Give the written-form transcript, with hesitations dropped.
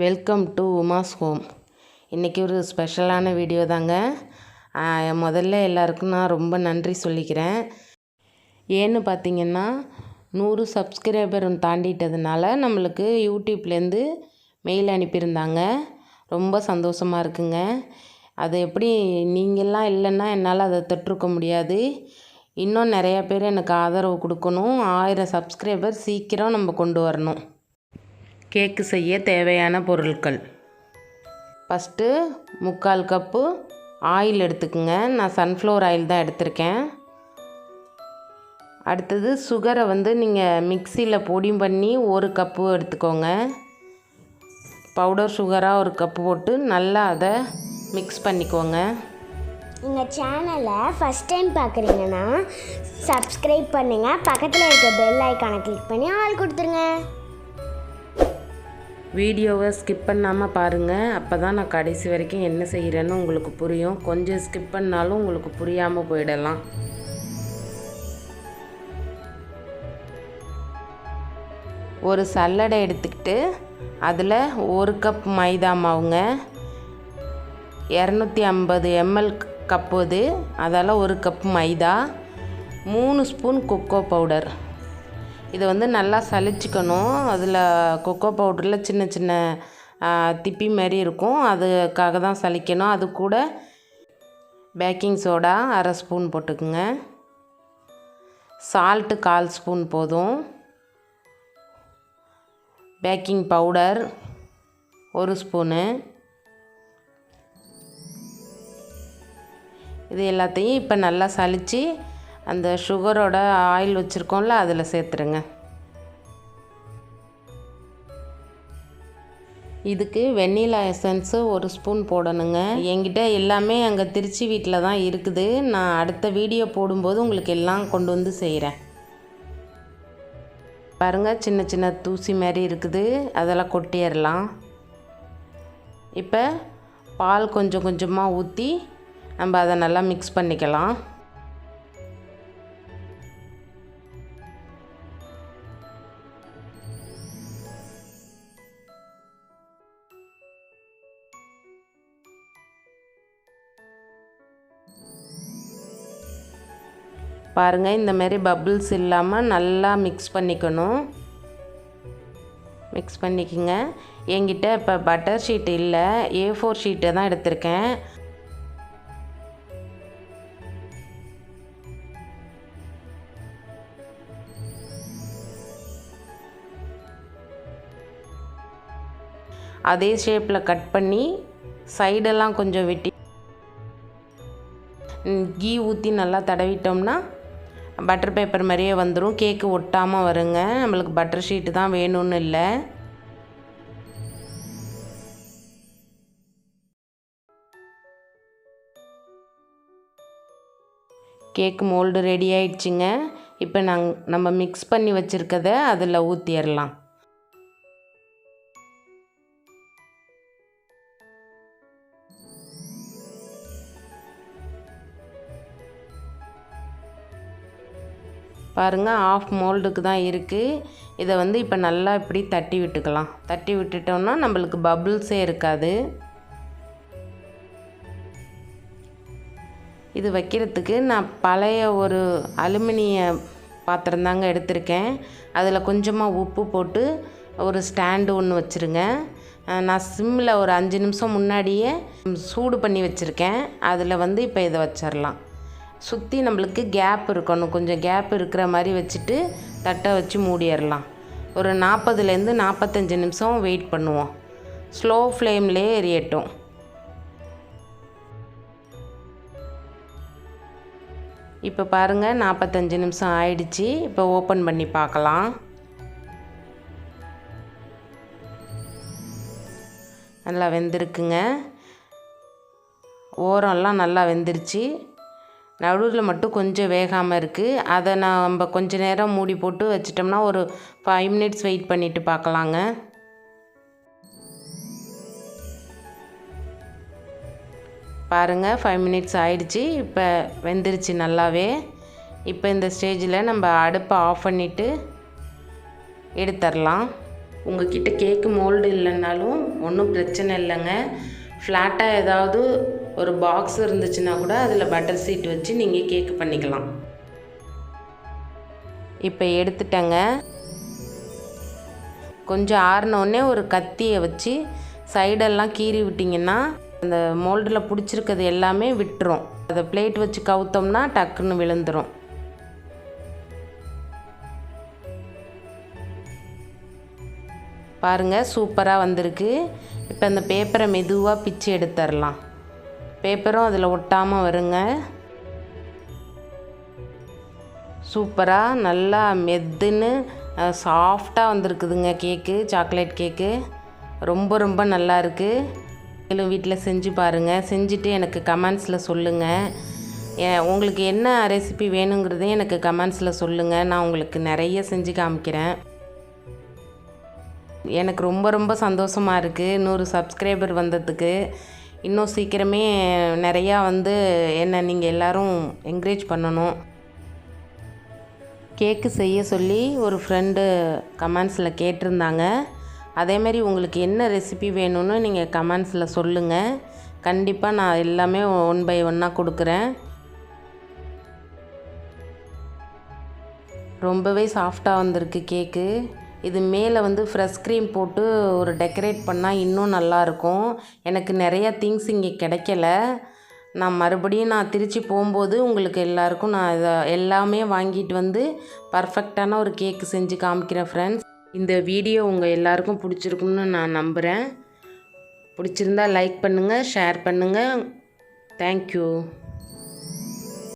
Welcome to Uma's home. இன்றைக்கி ஒரு ஸ்பெஷலான வீடியோ தாங்க. முதல்ல எல்லாருக்கும் நான் ரொம்ப நன்றி சொல்லிக்கிறேன். ஏன்னு பார்த்திங்கன்னா 100 சப்ஸ்கிரைபர் தாண்டிட்டதுனால நம்மளுக்கு யூடியூப்லேருந்து மெயில் அனுப்பியிருந்தாங்க. ரொம்ப சந்தோஷமாக இருக்குங்க. அது எப்படி நீங்கள்லாம் இல்லைன்னா என்னால் அதை தொட்டிருக்க முடியாது. இன்னும் நிறையா பேர் எனக்கு ஆதரவு கொடுக்கணும். 1000 சப்ஸ்கிரைபர் சீக்கிரம் நம்ம கொண்டு வரணும். கேக்கு செய்ய தேவையான பொருட்கள்: ஃபஸ்ட்டு 3/4 கப்பு ஆயில் எடுத்துக்கோங்க. நான் சன்ஃப்ளவர் ஆயில் தான் எடுத்திருக்கேன். அடுத்தது சுகரை நீங்கள் மிக்சியில் பொடி பண்ணி 1 கப்பு எடுத்துக்கோங்க. பவுடர் சுகராக 1 கப்பு போட்டு நல்லா அதை மிக்ஸ் பண்ணிக்கோங்க. எங்கள் சேனலை ஃபஸ்ட் டைம் பார்க்குறீங்கன்னா சப்ஸ்கிரைப் பண்ணுங்கள். பக்கத்தில் இருக்க பெல் ஐக்கானை கிளிக் பண்ணி ஆல் கொடுத்துருங்க. வீடியோவை ஸ்கிப் பண்ணாமல் பாருங்கள். அப்போ தான் நான் கடைசி வரைக்கும் என்ன செய்கிறேன்னு உங்களுக்கு புரியும். கொஞ்சம் ஸ்கிப் பண்ணாலும் உங்களுக்கு புரியாமல் போயிடலாம். ஒரு சல்லடை எடுத்துக்கிட்டு அதில் 1 கப் மைதா மாவுங்க, 250 ml கப்பு இது, அதால் 1 கப் மைதா, 3 ஸ்பூன் கொக்கோ பவுடர். இதை நல்லா சலிச்சிக்கணும். அதில் கொக்கோ பவுடரில் சின்ன சின்ன திப்பி மாதிரி இருக்கும், அதுக்காக தான் சலிக்கணும். அது கூட பேக்கிங் சோடா 1/2 ஸ்பூன் போட்டுக்குங்க. சால்ட்டு 1/4 ஸ்பூன் போதும். Baking powder 1 spoon. இது எல்லாத்தையும் இப்போ நல்லா சலித்து அந்த சுகரோட ஆயில் வச்சுருக்கோம்ல அதில் சேர்த்துருங்க. இதுக்கு வெண்ணிலா எசன்ஸு 1 ஸ்பூன் போடணுங்க. என்கிட்ட எல்லாமே அங்கே திருச்சி வீட்டில் தான் இருக்குது. நான் அடுத்த வீடியோ போடும்போது உங்களுக்கு எல்லாம் கொண்டு வந்து செய்கிறேன். பாருங்கள், சின்ன சின்ன தூசி மாதிரி இருக்குது, அதெல்லாம் கொட்டிடலாம். இப்போ பால் கொஞ்சம் கொஞ்சமாக ஊற்றி நம்ம அதை நல்லா மிக்ஸ் பண்ணிக்கலாம். பாருங்கள், இந்த மாதிரி பபிள்ஸ் இல்லாமல் நல்லா மிக்ஸ் பண்ணிக்கணும். மிக்ஸ் பண்ணிக்கோங்க. என்கிட்ட இப்போ பட்டர் ஷீட் இல்லை, A4 ஷீட்டை தான் எடுத்திருக்கேன். அதே ஷேப்பில் கட் பண்ணி சைடெல்லாம் கொஞ்சம் வெட்டி கீ ஊற்றி நல்லா தடவிட்டோம்னா பட்டர் பேப்பர் மாதிரியே வந்துடும். கேக்கு ஒட்டாமல் வருங்க. நம்மளுக்கு பட்டர் ஷீட்டு தான் வேணும்னு இல்லை. கேக்கு மோல்டு ரெடி ஆயிடுச்சுங்க. இப்போ நம்ம மிக்ஸ் பண்ணி வச்சுருக்கதை அதில் ஊற்றிடலாம். பாருங்கள், ஆஃப் மோல்டுக்கு தான் இருக்குது. இதை இப்போ நல்லா இப்படி தட்டி விட்டுக்கலாம். தட்டி விட்டுட்டோம்னா நம்மளுக்கு பபிள்ஸே இருக்காது. இது வைக்கிறதுக்கு நான் பழைய ஒரு அலுமினிய பாத்திரம் தாங்க எடுத்திருக்கேன். அதில் கொஞ்சமாக உப்பு போட்டு ஒரு ஸ்டாண்டு ஒன்று வச்சுருங்க. நான் சிம்மில் ஒரு 5 நிமிஷம் முன்னாடியே சூடு பண்ணி வச்சுருக்கேன். அதில் இப்போ இதை வச்சிடலாம். சுற்றி நம்மளுக்கு கேப் இருக்கணும். கொஞ்சம் கேப் இருக்கிற மாதிரி வச்சுட்டு தட்டை வச்சு மூடிடலாம். ஒரு 40லேருந்து 45 நிமிஷம் வெயிட் பண்ணுவோம். ஸ்லோ ஃப்ளேம்லேயே எரியட்டும். இப்போ பாருங்கள், 45 நிமிஷம் ஆயிடுச்சு. இப்போ ஓப்பன் பண்ணி பார்க்கலாம். நல்லா வெந்திருக்குங்க. ஓரம்லாம் நல்லா வெந்துருச்சு. நடுவில் மட்டும் கொஞ்சம் வேகாமல் இருக்குது. அதை நம்ம கொஞ்சம் நேரம் மூடி போட்டு வச்சிட்டோம்னா ஒரு 5 மினிட்ஸ் வெயிட் பண்ணிவிட்டு பார்க்கலாங்க. பாருங்கள், 5 மினிட்ஸ் ஆயிடுச்சு. இப்போ வெந்துருச்சு நல்லாவே. இப்போ இந்த ஸ்டேஜில் நம்ம அடுப்பை ஆஃப் பண்ணிவிட்டு எடுத்துடலாம். உங்கள்கிட்ட கேக்கு மோல்டு இல்லைன்னாலும் ஒன்றும் பிரச்சனை இல்லைங்க. ஃப்ளாட்டாக ஏதாவது ஒரு பாக்ஸ் இருந்துச்சுன்னா கூட அதில் பட்டர் சீட் வச்சு நீங்கள் கேக்கு பண்ணிக்கலாம். இப்போ எடுத்துட்டேங்க. கொஞ்சம் ஆறினோடனே ஒரு கத்தியை வச்சு சைடெல்லாம் கீறி விட்டிங்கன்னா அந்த மோல்டில் பிடிச்சிருக்கிறது எல்லாமே விட்டுரும். அதை பிளேட் வச்சு கவுத்தோம்னா டக்குன்னு விழுந்துடும். பாருங்கள், சூப்பராக வந்திருக்கு. இப்போ அந்த பேப்பரை மெதுவாக பிச்சு எடுத்துடலாம். பேப்பரும் அதில் ஒட்டாமல் வருங்க. சூப்பராக நல்லா மெத்துன்னு சாஃப்டாக வந்திருக்குதுங்க கேக்கு, சாக்லேட் கேக்கு. ரொம்ப ரொம்ப நல்லா இருக்குது. நீங்களும் வீட்டில் செஞ்சு பாருங்கள். செஞ்சுட்டு எனக்கு கமெண்ட்ஸில் சொல்லுங்கள். உங்களுக்கு என்ன ரெசிபி வேணுங்கிறதையும் எனக்கு கமெண்ட்ஸில் சொல்லுங்கள். நான் உங்களுக்கு நிறைய செஞ்சு காமிக்கிறேன். எனக்கு ரொம்ப ரொம்ப சந்தோஷமாக இருக்குது 100 சப்ஸ்கிரைபர் வந்ததுக்கு. இன்னும் சீக்கிரமே நிறையா என்னை நீங்கள் எல்லோரும் என்கரேஜ் பண்ணணும். கேக்கு செய்ய சொல்லி ஒரு ஃப்ரெண்டு கமெண்ட்ஸில் கேட்டிருந்தாங்க. அதேமாரி உங்களுக்கு என்ன ரெசிபி வேணும்னு நீங்கள் கமெண்ட்ஸில் சொல்லுங்கள். கண்டிப்பாக நான் எல்லாமே 1 by 1 கொடுக்குறேன். ரொம்பவே சாஃப்டாக வந்திருக்கு கேக்கு. இது மேலே ஃப்ரெஷ் க்ரீம் போட்டு ஒரு டெக்கரேட் பண்ணால் இன்னும் நல்லாயிருக்கும். எனக்கு நிறையா திங்ஸ் இங்கே கிடைக்கல. நான் மறுபடியும் திருச்சி போகும்போது உங்களுக்கு எல்லாருக்கும் நான் இதை எல்லாமே வாங்கிட்டு பர்ஃபெக்டான ஒரு கேக்கு செஞ்சு காமிக்கிறேன் ஃப்ரெண்ட்ஸ். இந்த வீடியோ உங்கள் எல்லாருக்கும் பிடிச்சிருக்கும்னு நான் நம்புகிறேன். பிடிச்சிருந்தா லைக் பண்ணுங்கள், ஷேர் பண்ணுங்கள். தேங்க்யூ.